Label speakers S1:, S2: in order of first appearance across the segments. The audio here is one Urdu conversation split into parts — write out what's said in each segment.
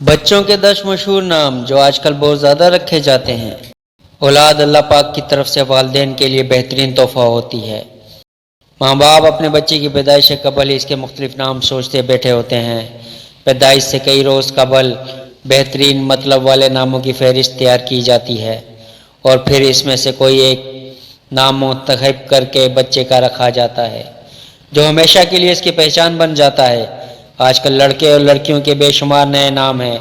S1: بچوں کے 10 مشہور نام جو آج کل بہت زیادہ رکھے جاتے ہیں۔ اولاد اللہ پاک کی طرف سے والدین کے لیے بہترین تحفہ ہوتی ہے۔ ماں باپ اپنے بچے کی پیدائش سے قبل ہی اس کے مختلف نام سوچتے بیٹھے ہوتے ہیں۔ پیدائش سے کئی روز قبل بہترین مطلب والے ناموں کی فہرست تیار کی جاتی ہے اور پھر اس میں سے کوئی ایک نام منتخب کر کے بچے کا رکھا جاتا ہے جو ہمیشہ کے لیے اس کی پہچان بن جاتا ہے۔ آج کل لڑکے اور لڑکیوں کے بے شمار نئے نام ہیں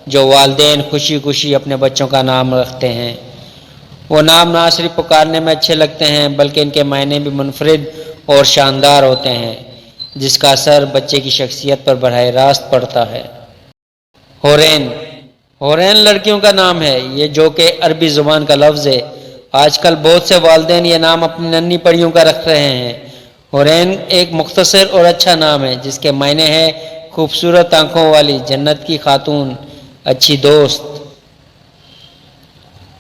S1: جو والدین خوشی خوشی اپنے بچوں کا نام رکھتے ہیں۔ وہ نام نہ صرف پکارنے میں اچھے لگتے ہیں بلکہ ان کے معنی بھی منفرد اور شاندار ہوتے ہیں، جس کا اثر بچے کی شخصیت پر براہ راست پڑتا ہے۔ حورین، حورین لڑکیوں کا نام ہے یہ جو کہ عربی زبان کا لفظ ہے۔ آج کل بہت سے والدین یہ نام اپنی ننھی پریوں کا رکھ رہے ہیں۔ حورین ایک مختصر اور اچھا نام ہے جس کے معنی ہے خوبصورت آنکھوں والی، جنت کی خاتون، اچھی دوست۔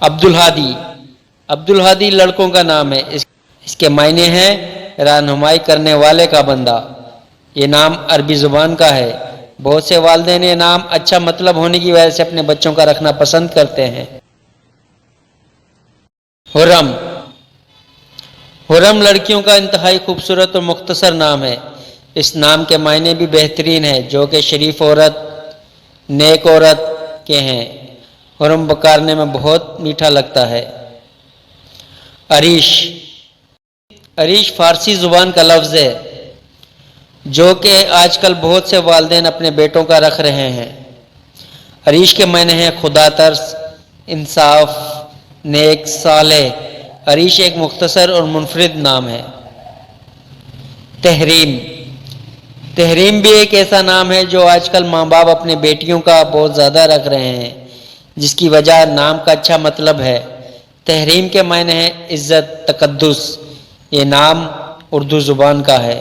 S1: عبدالہادی، عبدالہادی لڑکوں کا نام ہے، اس کے معنی ہیں رہنمائی کرنے والے کا بندہ۔ یہ نام عربی زبان کا ہے۔ بہت سے والدین یہ نام اچھا مطلب ہونے کی وجہ سے اپنے بچوں کا رکھنا پسند کرتے ہیں۔ حرم، حرم لڑکیوں کا انتہائی خوبصورت اور مختصر نام ہے۔ اس نام کے معنی بھی بہترین ہیں جو کہ شریف عورت، نیک عورت کے ہیں۔ حرم پکارنے میں بہت میٹھا لگتا ہے۔ عریش، عریش فارسی زبان کا لفظ ہے جو کہ آج کل بہت سے والدین اپنے بیٹوں کا رکھ رہے ہیں۔ عریش کے معنی ہیں خدا ترس، انصاف، نیک، صالح۔ عریش ایک مختصر اور منفرد نام ہے۔ تحریم، تحریم بھی ایک ایسا نام ہے جو آج کل ماں باپ اپنے بیٹیوں کا بہت زیادہ رکھ رہے ہیں جس کی وجہ نام کا اچھا مطلب ہے۔ تحریم کے معنی ہے عزت، تقدس۔ یہ نام اردو زبان کا ہے۔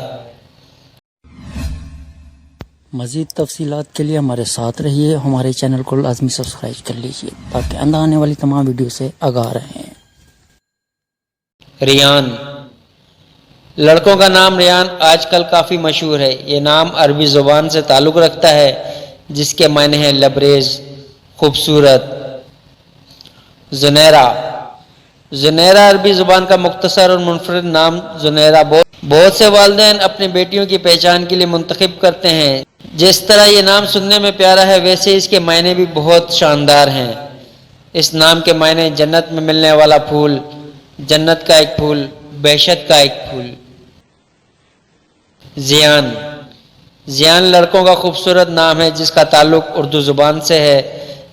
S2: مزید تفصیلات کے لیے ہمارے ساتھ رہیے، ہمارے چینل کو لازمی سبسکرائب کر لیجیے تاکہ آئندہ آنے والی تمام ویڈیو سے آگاہ رہیں۔
S1: ریان، لڑکوں کا نام ریان آج کل کافی مشہور ہے۔ یہ نام عربی زبان سے تعلق رکھتا ہے جس کے معنی ہے لبریز، خوبصورت۔ زنیرہ، زنیرہ عربی زبان کا مختصر اور منفرد نام زنیرہ بہت سے والدین اپنی بیٹیوں کی پہچان کے لیے منتخب کرتے ہیں۔ جس طرح یہ نام سننے میں پیارا ہے ویسے اس کے معنی بھی بہت شاندار ہیں۔ اس نام کے معنی جنت میں ملنے والا پھول، جنت کا ایک پھول، بہشت کا ایک پھول۔ زیان، زیان لڑکوں کا خوبصورت نام ہے جس کا تعلق اردو زبان سے ہے۔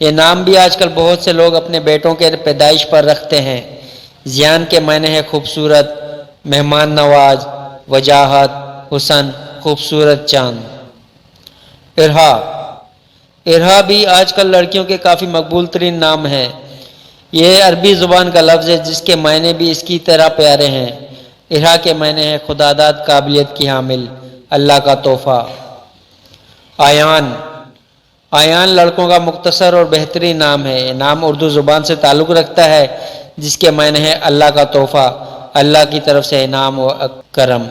S1: یہ نام بھی آج کل بہت سے لوگ اپنے بیٹوں کے پیدائش پر رکھتے ہیں۔ زیان کے معنی ہے خوبصورت، مہمان نواز، وجاہت، حسن، خوبصورت چاند۔ ارہا، ارہا بھی آج کل لڑکیوں کے کافی مقبول ترین نام ہے۔ یہ عربی زبان کا لفظ ہے جس کے معنی بھی اس کی طرح پیارے ہیں۔ ارہا کے معنی ہے خداداد قابلیت کی حامل، اللہ کا تحفہ۔ آیان، آیان لڑکوں کا مختصر اور بہترین نام ہے۔ یہ نام اردو زبان سے تعلق رکھتا ہے جس کے معنی ہے اللہ کا تحفہ، اللہ کی طرف سے انعام و کرم۔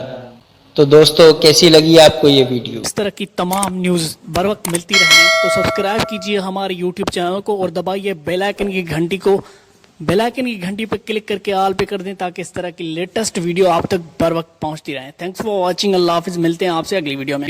S1: تو دوستو کیسی لگی آپ کو یہ ویڈیو؟
S3: اس طرح کی تمام نیوز بر وقت ملتی رہیں تو سبسکرائب کیجئے ہمارے یوٹیوب چینل کو اور دبائیے بیل آئیکن کی گھنٹی کو، بیل آئیکن کی گھنٹی پہ کلک کر کے آل پہ کر دیں تاکہ اس طرح کی لیٹسٹ ویڈیو آپ تک بر وقت پہنچتی رہیں۔ تھینکس فار واچنگ، اللہ حافظ، ملتے ہیں آپ سے اگلی ویڈیو میں۔